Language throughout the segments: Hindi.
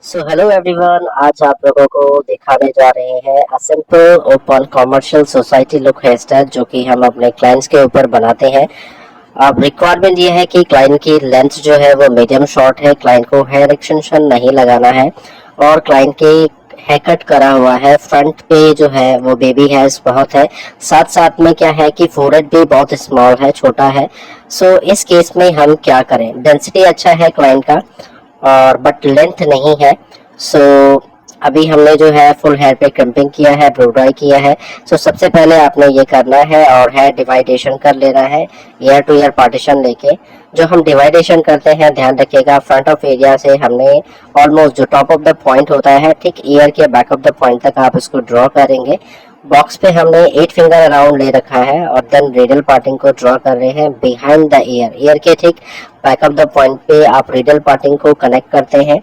हेलो एवरीवन, आज आप लोगों को दिखाने जा रहे हैं a simple open commercial society look here style जो कि हम अपने क्लाइंट्स के ऊपर बनाते हैं। अब रिक्वायरमेंट ये है कि क्लाइंट की लेंथ जो है वो मीडियम शॉर्ट है, क्लाइंट को हेयर एक्सटेंशन नहीं लगाना है और क्लाइंट के हेयर कट करा हुआ है, फ्रंट पे जो है वो बेबी हेयर्स बहुत है, साथ साथ में क्या है कि फोरहेड भी बहुत स्मॉल है, छोटा है। इस केस में हम क्या करें, डेंसिटी अच्छा है क्लाइंट का और बट लेंथ नहीं है। सो अभी हमने जो है फुल हेयर पे क्रम्पिंग किया है, ब्लो ड्राई किया है। सबसे पहले आपने ये करना है और हेयर डिवाइडेशन कर लेना है, ईयर टू ईयर पार्टीशन लेके। जो हम डिवाइडेशन करते हैं ध्यान रखिएगा, फ्रंट ऑफ एरिया से हमने ऑलमोस्ट जो टॉप ऑफ द पॉइंट होता है ठीक ईयर के बैक ऑफ द पॉइंट तक आप इसको ड्रॉ करेंगे। बॉक्स पे हमने 8 फिंगर अराउंड ले रखा है और देन रेडियल पार्टिंग को ड्रॉ कर रहे हैं बिहाइंड द ईयर के ठीक बैक ऑफ द पॉइंट पे आप रेडियल पार्टिंग को कनेक्ट करते हैं।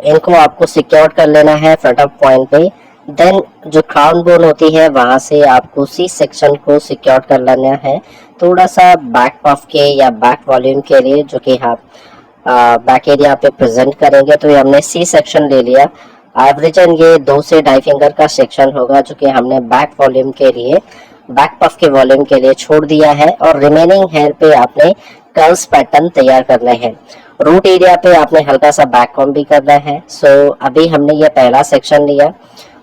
इनको आपको सिक्योर कर लेना है फ्रंट ऑफ पॉइंट पे। देन जो क्राउन बोन होती है वहां से आपको सी सेक्शन को सिक्योर कर लेना है, थोड़ा सा बैक पफ के या बैक वॉल्यूम के लिए, जो कि आप बैक एरिया पे प्रेजेंट करेंगे। तो ये हमने सी सेक्शन ले लिया। एवरेजन ये 2 से 2.5 फिंगर का सेक्शन होगा जो कि हमने बैक वॉल्यूम के लिए, बैक पफ के वॉल्यूम के लिए छोड़ दिया है। और रिमेनिंग हेयर पे आपने कर्ल्स पैटर्न तैयार करने हैं। रूट एरिया पे आपने हल्का सा बैक कॉम्ब भी करना है। अभी हमने ये पहला सेक्शन लिया,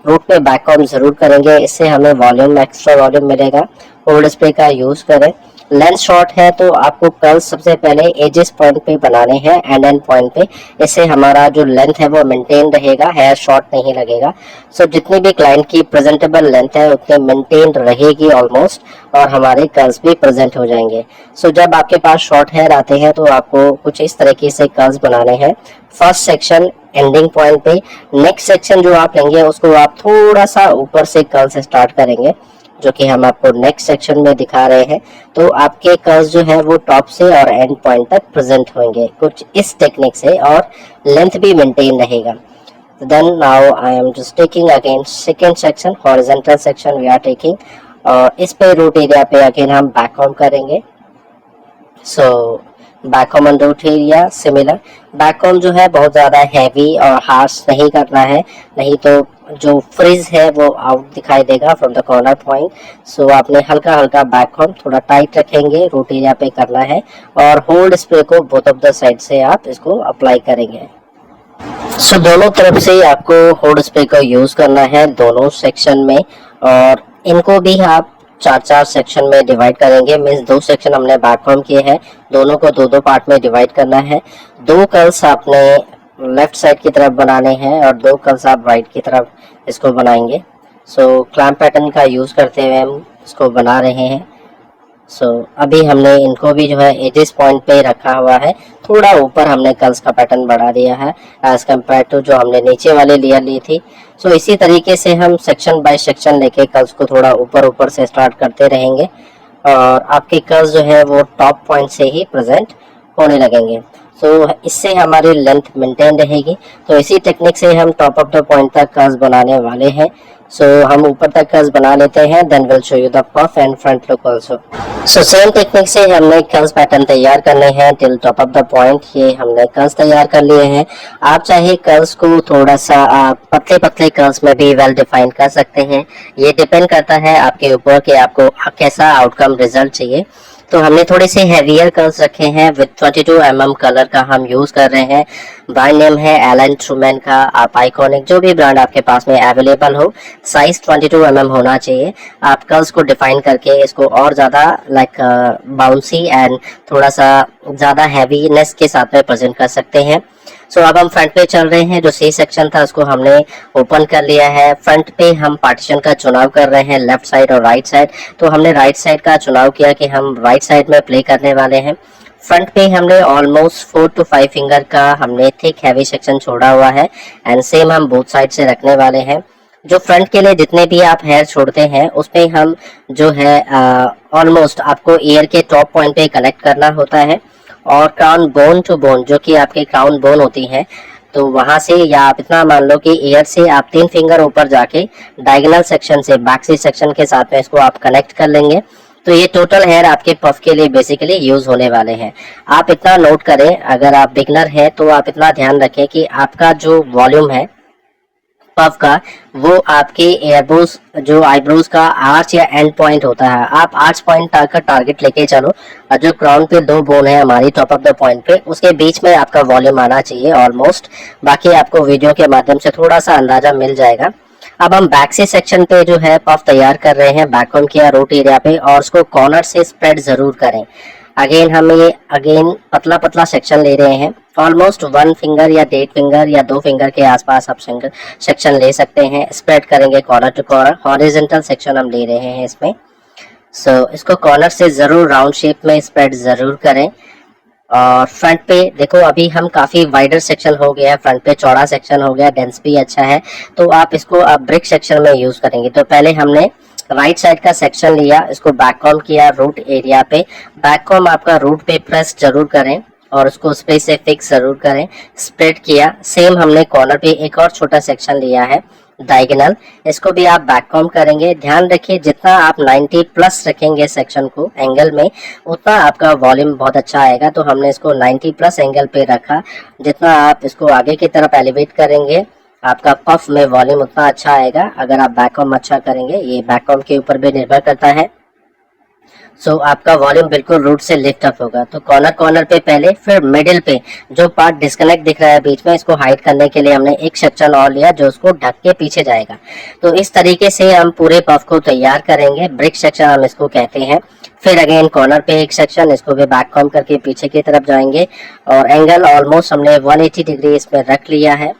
रूट पे बैक कॉम्ब जरूर करेंगे, इससे हमें वॉल्यूम, एक्स्ट्रा वॉल्यूम मिलेगा। ओल्ड स्प्रे का यूज करें। लेंथ शॉर्ट है तो आपको कर्ल्स सबसे पहले एजेस पॉइंट पे बनाने हैं, एंड पॉइंट पे। इससे हमारा जो लेंथ है वो मेंटेन रहेगा, हेयर शॉर्ट नहीं लगेगा। जितनी भी क्लाइंट की प्रेजेंटेबल लेंथ है उतनी मेंटेन रहेगी ऑलमोस्ट, और हमारे कर्ल्स भी प्रेजेंट हो जाएंगे। जब आपके पास शॉर्ट हेयर आते हैं तो आपको कुछ इस तरीके से कर्ल्स बनाने हैं। फर्स्ट सेक्शन एंडिंग पॉइंट पे। नेक्स्ट सेक्शन जो आप लेंगे उसको आप थोड़ा सा ऊपर से कर्ल से स्टार्ट करेंगे, जो कि हम आपको नेक्स्ट सेक्शन में दिखा रहे हैं। तो आपके कर्ल्स जो है वो टॉप से और एंड पॉइंट तक प्रेजेंट होंगे कुछ इस टेक्निक से, और लेंथ भी मेंटेन रहेगा। Then now I am just taking again second section, horizontal section we are taking, और इस पे रूट एरिया पे अगेन हम बैक कॉम्ब करेंगे। Back comb on root area similar. Back comb जो है बहुत ज्यादा हैवी और हार्श नहीं करना है, नहीं तो जो फ्रिज है वो आउट दिखाई देगा फ्रॉम द कॉर्नर पॉइंट। आपने हल्का हल्का बैक कॉम्ब थोड़ा टाइट रखेंगे, रूट एरिया पे करना है, और होल्ड स्प्रे को बोथ ऑफ द साइड से आप इसको अप्लाई करेंगे। दोनों तरफ से आपको होल्ड स्प्रे का यूज करना है दोनों सेक्शन में, और इनको भी आप 4-4 सेक्शन में डिवाइड करेंगे। मीन्स 2 सेक्शन हमने बैक कॉम्ब किए हैं, दोनों को 2-2 पार्ट में डिवाइड करना है। 2 कर्ल्स आपने लेफ्ट साइड की तरफ बनाने हैं और 2 कर्ल्स आप राइट की तरफ इसको बनाएंगे। क्लैंप पैटर्न का यूज करते हुए हम इसको बना रहे हैं। अभी हमने इनको भी जो है एजेस पॉइंट पे रखा हुआ है, थोड़ा ऊपर हमने कर्ल्स का पैटर्न बढ़ा दिया है एज कम्पेयर टू जो हमने नीचे वाले लेयर ली थी। इसी तरीके से हम सेक्शन बाय सेक्शन लेके कर्ल्स को थोड़ा ऊपर ऊपर से स्टार्ट करते रहेंगे, और आपके कर्ल्स जो है वो टॉप पॉइंट से ही प्रेजेंट होने लगेंगे। इससे हमारी लेंथ मेंटेन रहेगी। इसी टेक्निक से हम टॉप ऑफ द पॉइंट तक कर्ल्स बनाने वाले हैं। हम ऊपर तक कर्ल्स बना लेते हैं, then will show you the puff and front look also. Same technique से हमने कर्ल्स पैटर्न तैयार करने हैं till top of the point. ये हमने कर्ल्स तैयार कर लिए हैं। आप चाहे कर्ल्स को थोड़ा सा पतले पतले कर्ल्स में भी वेल डिफाइन कर सकते हैं, ये डिपेंड करता है आपके ऊपर कि आपको कैसा आउटकम रिजल्ट चाहिए। हमने थोड़े से हैवियर कर्ल्स रखे हैं विद 22 mm कलर का हम यूज कर रहे हैं। ब्रांड नेम है एलन ट्रूमैन का। आप आइकॉनिक जो भी ब्रांड आपके पास में अवेलेबल हो, साइज 22 mm होना चाहिए। आप कर्ल्स को डिफाइन करके इसको और ज्यादा लाइक बाउंसी एंड थोड़ा सा ज्यादा हैवीनेस के साथ में प्रेजेंट कर सकते हैं। अब हम फ्रंट पे चल रहे हैं। जो सी सेक्शन था उसको हमने ओपन कर लिया है। फ्रंट पे हम पार्टीशन का चुनाव कर रहे हैं, लेफ्ट साइड और राइट साइड। हमने राइट साइड का चुनाव किया कि हम राइट साइड में प्ले करने वाले हैं। फ्रंट पे हमने ऑलमोस्ट 4 to 5 फिंगर का हमने थिक हैवी सेक्शन छोड़ा हुआ है, एंड सेम हम बोथ साइड से रखने वाले हैं। जो फ्रंट के लिए जितने भी आप हेयर छोड़ते हैं उसमें हम जो है ऑलमोस्ट आपको ईयर के टॉप पॉइंट पे कनेक्ट करना होता है, और क्राउन बोन टू बोन जो कि आपके क्राउन बोन होती है, वहां से, या आप इतना मान लो कि ईयर से आप 3 फिंगर ऊपर जाके डायगोनल सेक्शन से बैक से सेक्शन के साथ में इसको आप कनेक्ट कर लेंगे। तो ये टोटल हेयर आपके पफ के लिए बेसिकली यूज होने वाले हैं। आप इतना नोट करें, अगर आप बिगनर हैं तो आप इतना ध्यान रखें कि आपका जो वॉल्यूम है पफ का, वो आपके एयरब्रोज जो आईब्रोज का आर्च या एंड पॉइंट होता है, आप आर्च पॉइंट का टारगेट लेके चलो। और जो क्राउन पे दो बोन है हमारी टॉप ऑफ द पॉइंट पे, उसके बीच में आपका वॉल्यूम आना चाहिए ऑलमोस्ट। बाकी आपको वीडियो के माध्यम से थोड़ा सा अंदाजा मिल जाएगा। अब हम बैक से सेक्शन पे जो है पफ तैयार कर रहे हैं, बैककॉम किया रूट एरिया पे, और उसको कॉर्नर से स्प्रेड जरूर करें। अगेन पतला पतला सेक्शन ले रहे हैं, ऑलमोस्ट 1 फिंगर या 1.5 फिंगर या 2 फिंगर के आसपास आप सेक्शन ले सकते हैं। स्प्रेड करेंगे corner to corner, horizontal section हम ले रहे हैं इसमें। इसको कॉर्नर से जरूर राउंड शेप में स्प्रेड जरूर करें। और फ्रंट पे देखो, अभी हम काफी वाइडर सेक्शन हो गया है, फ्रंट पे चौड़ा सेक्शन हो गया, डेंस भी अच्छा है, तो आप इसको अब ब्रिक सेक्शन में यूज करेंगे। तो पहले हमने राइट साइड का सेक्शन लिया, इसको बैककॉम किया रूट एरिया पे। बैककॉम आपका रूट पे प्रेस जरूर करें और उसको स्प्रे से फिक्स जरूर करें। स्प्रेड किया, सेम हमने कॉर्नर पे एक और छोटा सेक्शन लिया है डायगोनल, इसको भी आप बैककॉम करेंगे। ध्यान रखिए जितना आप 90 प्लस रखेंगे सेक्शन को एंगल में, उतना आपका वॉल्यूम बहुत अच्छा आएगा। तो हमने इसको 90 प्लस एंगल पे रखा। जितना आप इसको आगे की तरफ एलिवेट करेंगे, आपका पफ में वॉल्यूम उतना अच्छा आएगा। अगर आप बैककॉम अच्छा करेंगे, ये बैककॉम के ऊपर भी निर्भर करता है। आपका वॉल्यूम बिल्कुल रूट से लिफ्ट अप होगा। तो कॉर्नर पे पहले, फिर मिडिल पे जो पार्ट डिस्कनेक्ट दिख रहा है बीच में, इसको हाइड करने के लिए हमने एक सेक्शन और लिया जो उसको ढक के पीछे जाएगा। तो इस तरीके से हम पूरे पफ को तैयार करेंगे। ब्रिक सेक्शन हम इसको कहते हैं। फिर अगेन कॉर्नर पे एक सेक्शन, इसको भी बैक कॉम करके पीछे की तरफ जाएंगे और एंगल ऑलमोस्ट हमने 180 डिग्री इसमें रख लिया है।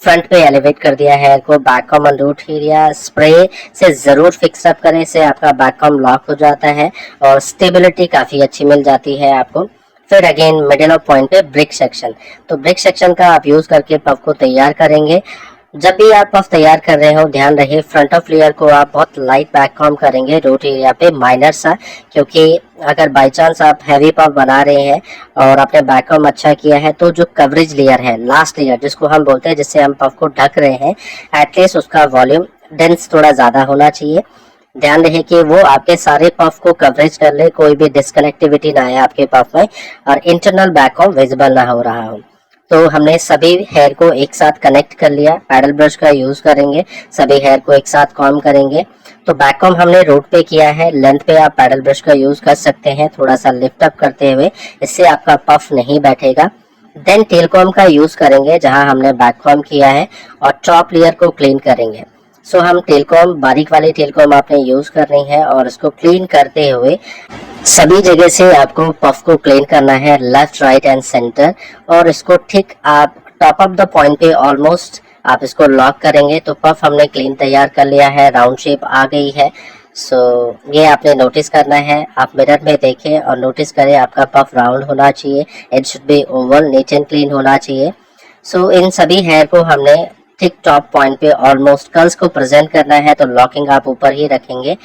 फ्रंट पे एलिवेट कर दिया है को बैककॉम ऑन रूट एरिया। स्प्रे से जरूर फिक्स अप करें, इससे आपका बैककॉम लॉक हो जाता है और स्टेबिलिटी काफी अच्छी मिल जाती है आपको। फिर अगेन मिडिल ऑफ पॉइंट पे ब्रिक सेक्शन, तो ब्रिक सेक्शन का आप यूज करके पफ को तैयार करेंगे। जब भी आप पफ तैयार कर रहे हो, ध्यान रहे फ्रंट ऑफ लेयर को आप बहुत लाइट बैककॉम करेंगे रूट एरिया पे, माइनर सा, क्योंकि अगर बाई चांस आप हैवी पफ बना रहे हैं और आपने बैककॉम अच्छा किया है, तो जो कवरेज लेयर है, लास्ट लेयर जिसको हम बोलते हैं, जिससे हम पफ को ढक रहे हैं, एटलीस्ट उसका वॉल्यूम डेंस थोड़ा ज्यादा होना चाहिए। ध्यान रहे कि वो आपके सारे पफ को कवरेज कर ले, कोई भी डिस्कनेक्टिविटी ना आए आपके पफ में और इंटरनल बैककॉम विजिबल ना हो रहा हो। तो हमने सभी हेयर को एक साथ कनेक्ट कर लिया। पैडल ब्रश का यूज करेंगे, सभी हेयर को एक साथ कॉम करेंगे। तो बैक कॉम हमने रूट पे किया है, लेंथ पे आप पैडल ब्रश का यूज कर सकते हैं, थोड़ा सा लिफ्ट अप करते हुए, इससे आपका पफ नहीं बैठेगा। देन टेल कॉम का यूज करेंगे जहां हमने बैक कॉम किया है और टॉप लेयर को क्लीन करेंगे। हम टेल कॉम, बारीक वाली टेल कॉम आपने यूज करनी है और इसको क्लीन करते हुए सभी जगह से आपको पफ को क्लीन करना है, लेफ्ट राइट एंड सेंटर, और इसको ठीक आप टॉप ऑफ द पॉइंट पे ऑलमोस्ट आप इसको लॉक करेंगे। तो पफ हमने क्लीन तैयार कर लिया है, राउंड शेप आ गई है। ये आपने नोटिस करना है, आप मिरर में देखें और नोटिस करें आपका पफ राउंड होना चाहिए, it should be oval, neat and clean होना चाहिए। इन सभी हेयर को हमने ठीक टॉप पॉइंट पे ऑलमोस्ट कर्ल्स को प्रेजेंट करना है, तो लॉकिंग आप ऊपर ही रखेंगे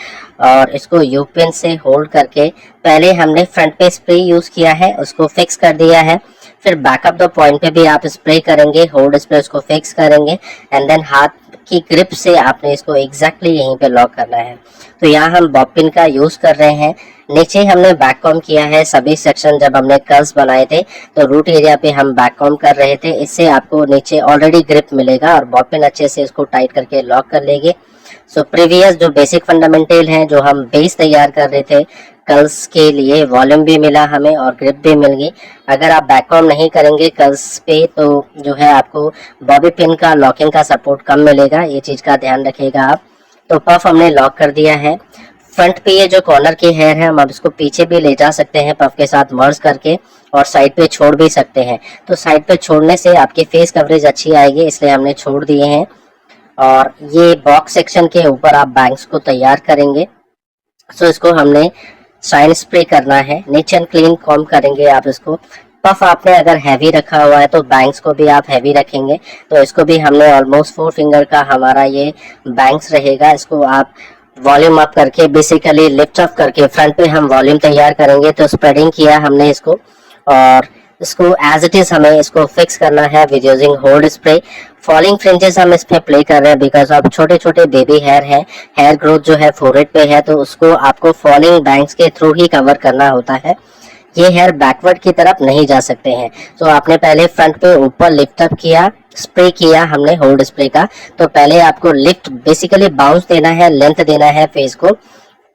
और इसको यू पिन से होल्ड करके, पहले हमने फ्रंट पे स्प्रे यूज किया है, उसको फिक्स कर दिया है। फिर बैकअप द पॉइंट पे भी आप स्प्रे करेंगे, होल्ड स्प्रे, उसको फिक्स करेंगे एंड देन हाथ की ग्रिप से आपने इसको एग्जैक्टली यहीं पे लॉक करना है। तो यहाँ हम बॉब पिन का यूज कर रहे हैं। नीचे हमने बैक कॉम किया है, सभी सेक्शन जब हमने कर्ल्स बनाए थे तो रूट एरिया पे हम बैक कॉम कर रहे थे, इससे आपको नीचे ऑलरेडी ग्रिप मिलेगा और बॉब पिन अच्छे से इसको टाइट करके लॉक कर लेंगे। प्रीवियस जो बेसिक फंडामेंटल हैं, जो हम बेस तैयार कर रहे थे कर्ल्स के लिए, वॉल्यूम भी मिला हमें और ग्रिप भी मिल गई। अगर आप बैक कॉम नहीं करेंगे कर्ल्स पे तो जो है आपको बॉबी पिन का लॉकिंग का सपोर्ट कम मिलेगा, ये चीज का ध्यान रखिएगा आप। तो पफ हमने लॉक कर दिया है। फ्रंट पे ये जो कॉर्नर के हेयर है, हम अब इसको पीछे भी ले जा सकते हैं पफ के साथ मर्ज करके, और साइड पे छोड़ भी सकते हैं। तो साइड पे छोड़ने से आपकी फेस कवरेज अच्छी आएगी, इसलिए हमने छोड़ दिए हैं। और ये बॉक्स सेक्शन के ऊपर आप बैंग्स को तैयार करेंगे। इसको हमने शाइन स्प्रे करना है, नीचे एंड क्लीन कॉम करेंगे आप इसको। पफ आपने अगर हैवी रखा हुआ है तो बैंग्स को भी आप हैवी रखेंगे, तो इसको भी हमने ऑलमोस्ट 4 फिंगर का हमारा ये बैंग्स रहेगा। इसको आप वॉल्यूम अप करके, बेसिकली लिफ्ट अप करके फ्रंट पे हम वॉल्यूम तैयार करेंगे। तो स्प्रेडिंग किया हमने इसको और इसको एज इट इज हमें इसको फिक्स करना है with using hold spray. Falling fringes हम इसमें प्ले कर रहे हैं बिकॉज अब छोटे छोटे बेबी हेयर है, हेयर ग्रोथ जो है फोरहेड पे है, तो उसको आपको फॉलिंग बैंग्स के थ्रू ही कवर करना होता है। ये हेयर बैकवर्ड की तरफ नहीं जा सकते हैं। तो आपने पहले फ्रंट पे ऊपर लिफ्ट अप किया, स्प्रे किया हमने होल्ड स्प्रे का, तो पहले आपको लिफ्ट बेसिकली बाउंस देना है, लेंथ देना है फेस को,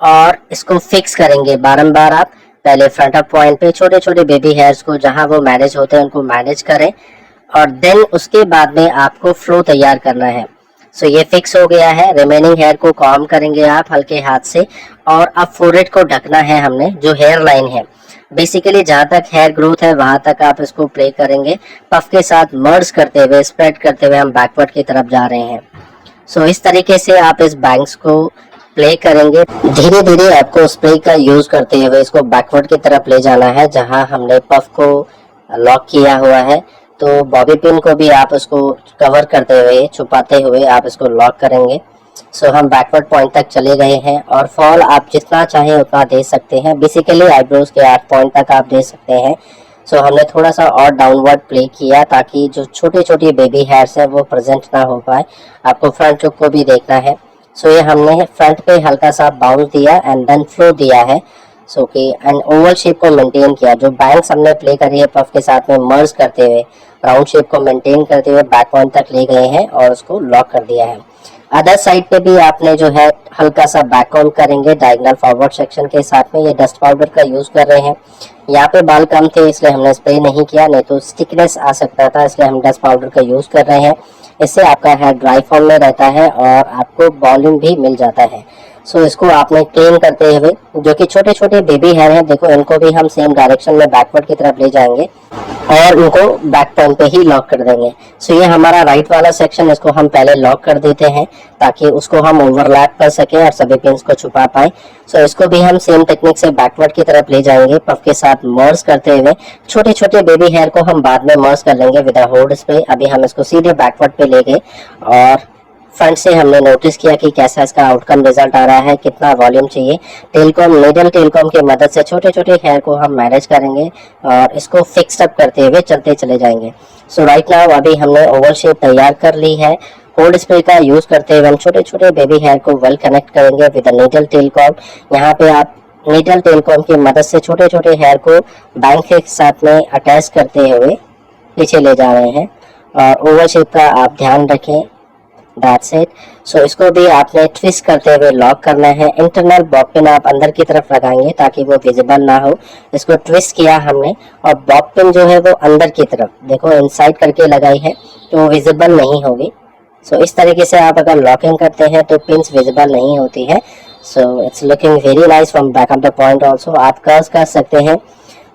और इसको फिक्स करेंगे बारंबार। आप पहले फ्रंट अप पॉइंट पे छोटे छोटे बेबी हेयर्स को जहां वो मैनेज होते हैं उनको मैनेज करें, और देन उसके बाद में आपको फ्लो तैयार करना है। सो ये फिक्स हो गया है। रिमेनिंग हेयर को कॉम करेंगे आप हल्के हाथ से, और अब फोरहेड को ढकना है हमने, जो हेयर लाइन है बेसिकली जहां तक हेयर ग्रोथ है वहां तक आप इसको प्ले करेंगे। पफ के साथ मर्ज करते हुए, स्प्रेड करते हुए हम बैकवर्ड की तरफ जा रहे हैं। सो इस तरीके से आप इस बैंग्स को प्ले करेंगे। धीरे धीरे आपको स्प्रे का यूज करते हुए इसको बैकवर्ड की तरफ ले जाना है जहां हमने पफ को लॉक किया हुआ है। तो बॉबी पिन को भी आप उसको कवर करते हुए, छुपाते हुए आप इसको लॉक करेंगे। सो हम बैकवर्ड पॉइंट तक चले गए हैं, और फॉल आप जितना चाहें उतना दे सकते हैं। बेसिकली आईब्रोज के 8 पॉइंट तक आप दे सकते हैं। सो हमने थोड़ा सा और डाउनवर्ड प्ले किया ताकि जो छोटे छोटे बेबी हेयर्स है वो प्रेजेंट ना हो पाए। आपको फ्रंट लुक को भी देखना है। सो ये हमने फ्रंट पे हल्का सा बाउंस दिया एंड देन फ्लो दिया है। सो कि एंड ओवल शेप को मेंटेन किया। जो बैंग्स हमने प्ले करी है पफ के साथ में मर्ज करते हुए, राउंड शेप को मेंटेन करते हुए बैक पॉइंट तक ले गए हैं और उसको लॉक कर दिया है। अदर साइड पे भी आपने जो है हल्का सा बैक ऑन करेंगे डायगोनल फॉरवर्ड सेक्शन के साथ में। ये डस्ट पाउडर का यूज कर रहे हैं। यहाँ पे बाल कम थे इसलिए हमने स्प्रे नहीं किया, नहीं तो स्टिकनेस आ सकता था, इसलिए हम डस्ट पाउडर का यूज कर रहे हैं। इससे आपका हेयर ड्राई फॉर्म में रहता है और आपको वॉल्यूम भी मिल जाता है। सो इसको आपने क्लीन करते हुए, जो कि छोटे छोटे बेबी हेयर हैं, देखो इनको भी हम सेम डायरेक्शन में बैकवर्ड की तरफ ले जाएंगे और इनको बैक पॉइंट पे ही लॉक कर देंगे। सो ये हमारा राइट वाला सेक्शन, इसको हम पहले लॉक कर देते हैं ताकि उसको हम ओवरलैप कर सकें और सभी पिन्स को छुपा पाए। सो इसको भी हम सेम टेक्निक से बैकवर्ड की तरफ ले जाएंगे, पफ के साथ मर्ज करते हुए। छोटे छोटे बेबी हेयर को हम बाद में मर्ज कर लेंगे विद होल्ड स्प्रे। अभी हम इसको सीधे बैकवर्ड पे ले गए और फ्रंट से हमने नोटिस किया कि कैसा इसका आउटकम रिजल्ट आ रहा है, कितना वॉल्यूम चाहिए। टेलकॉम, मिडल टेलकॉम की मदद से छोटे छोटे हेयर को हम मैनेज करेंगे और इसको फिक्स अप करते हुए चलते चले जाएंगे। सो राइट नाउ अभी हमने ओवल शेप तैयार कर ली है। होल्ड स्प्रे का यूज करते हुए हम छोटे छोटे बेबी हेयर को वेल कनेक्ट करेंगे विद नीडल टेलकॉम। यहाँ पे आप नीडल टेलकॉम की मदद से छोटे छोटे हेयर को बैंक के साथ में अटैच करते हुए पीछे ले जा रहे हैं, और ओवल शेप का आप ध्यान रखें। That's it. So इसको भी आपने ट्विस्ट करते हुए लॉक करना है। इंटरनल बॉब पिन आप अंदर की तरफ लगाएंगे ताकि वो विजिबल ना हो। इसको ट्विस्ट किया हमने और बॉब पिन जो है वो अंदर की तरफ, देखो इनसाइड करके लगाई है तो विजिबल नहीं होगी। सो इस तरीके से आप अगर लॉकिंग करते हैं तो पिन्स विजिबल नहीं होती है। So it's looking very nice from back of the point also. आप कर्व्स कर सकते हैं।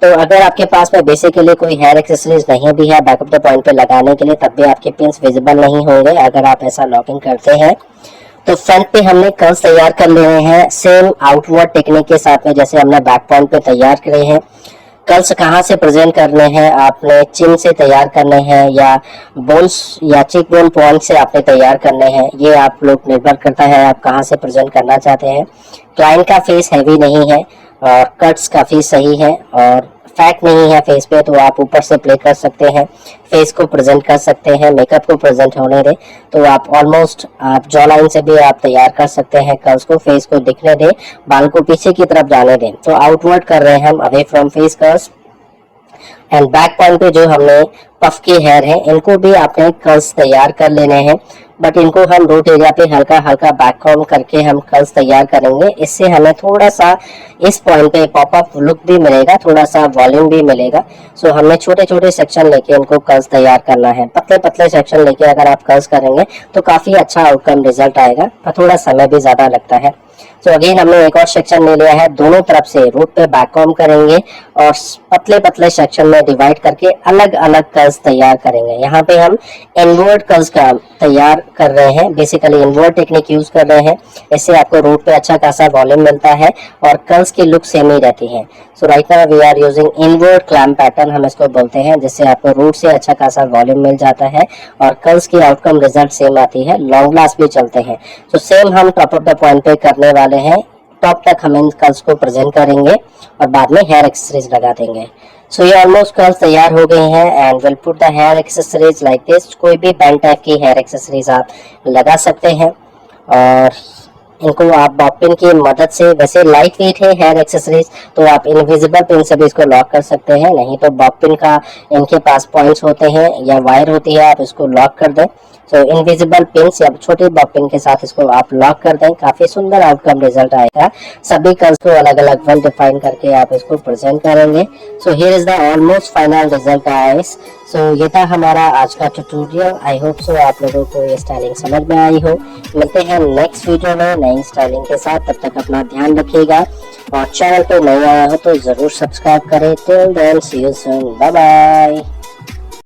तो अगर आपके पास में बेसिकली कोई हेयर एक्सेसरीज नहीं भी है बैक ऑफ द पॉइंट पे लगाने के लिए, तब भी आपके पिन्स विजिबल नहीं होंगे अगर आप ऐसा लॉकिंग करते हैं। तो फ्रंट पे हमने कर्व्स तैयार कर लिए हैं सेम आउटवर्ड टेक्निक के साथ में जैसे हमने बैक पॉइंट पे तैयार करे हैं। कर्व्स कहाँ से प्रेजेंट करने हैं, आपने चिन से तैयार करने हैं या बोन्स या चीक बोन पॉइंट से आपने तैयार करने हैं, ये आप लोग निर्भर करता है आप कहाँ से प्रेजेंट करना चाहते हैं। क्लाइंट का फेस हैवी नहीं है और कट्स काफी सही है और फैट नहीं है फेस पे, तो आप ऊपर से प्ले कर सकते हैं, फेस को प्रेजेंट कर सकते हैं। मेकअप को प्रेजेंट होने दे तो आप ऑलमोस्ट आप जॉ लाइन से भी आप तैयार कर सकते हैं कर्व्स को, फेस को दिखने दे, बाल को पीछे की तरफ जाने दें। तो आउटवर्ड कर रहे हैं हम away from face curves. And back point पे जो हमने पफ के हेयर हैं इनको भी आपने कर्ल्स तैयार कर लेने हैं, बट इनको हम रूट एरिया पे हल्का हल्का बैक कॉम करके हम कर्ल्स तैयार करेंगे। इससे हमें थोड़ा सा इस पॉइंट पे पॉपअप लुक भी मिलेगा, थोड़ा सा वॉल्यूम भी मिलेगा। सो हमें छोटे छोटे सेक्शन लेके इनको कर्ल्स तैयार करना है। पतले पतले सेक्शन लेके अगर आप कर्ल्स करेंगे तो काफी अच्छा आउटकम रिजल्ट आएगा, पर थोड़ा समय भी ज्यादा लगता है। तो अगेन हमने एक और सेक्शन ले लिया है, दोनों तरफ से रूट पे बैक कॉम करेंगे और पतले पतले सेक्शन में डिवाइड करके अलग अलग कर्ल्स तैयार करेंगे। यहाँ पे हम इनवर्ड कर्ल्स का तैयार कर रहे हैं, बेसिकली इनवर्ड टेक्निक यूज कर रहे हैं। इससे आपको रूट पे अच्छा खासा वॉल्यूम मिलता है और कर्ल्स की लुक सेम ही रहती है। So right now we are using inward clamp pattern, हम इसको बोलते हैं, जिससे आपको रूट से अच्छा खासा वॉल्यूम मिल जाता है और कर्ल्स की आउटकम रिजल्ट सेम आती है, लॉन्ग लास्ट भी चलते हैं। तो सेम हम टॉप ऑफ द पॉइंट पे करने वाले हैं। टॉप तक हम इन कर्ल्स को प्रेजेंट करेंगे और बाद में हेयर एक्सेसरीज लगा देंगे। सो ये ऑलमोस्ट कर्ल्स तैयार हो गई हैं and will put the hair accessories like this. कोई भी बैंड टाइप की हेयर एक्सेसरीज आप लगा सकते हैं और इनको आप बॉब पिन की मदद से, वैसे लाइट वेट है हेयर एक्सेसरीज तो आप इनविजिबल पिन से भी इसको लॉक कर सकते हैं, नहीं तो बॉब पिन का इनके पास पॉइंट्स होते हैं या वायर होती है, आप इसको लॉक कर दें। तो इनविजिबल पिन्स या छोटे बॉब पिन के साथ इसको आप लॉक कर दें, काफी सुंदर आउटकम रिजल्ट आएगा। सभी कर्ल्स को अलग अलग वेल डिफाइन करके आप इसको प्रेजेंट करेंगे। So here is the almost final result guys. So ये था हमारा आज का ट्यूटोरियल। आई होप सो आप लोगों को ये स्टाइलिंग समझ में आई हो। मिलते हैं नेक्स्ट वीडियो में नई स्टाइलिंग के साथ, तब तक अपना ध्यान रखिएगा और चैनल पे नए आया हो तो जरूर सब्सक्राइब करें। Till then see you soon, bye bye.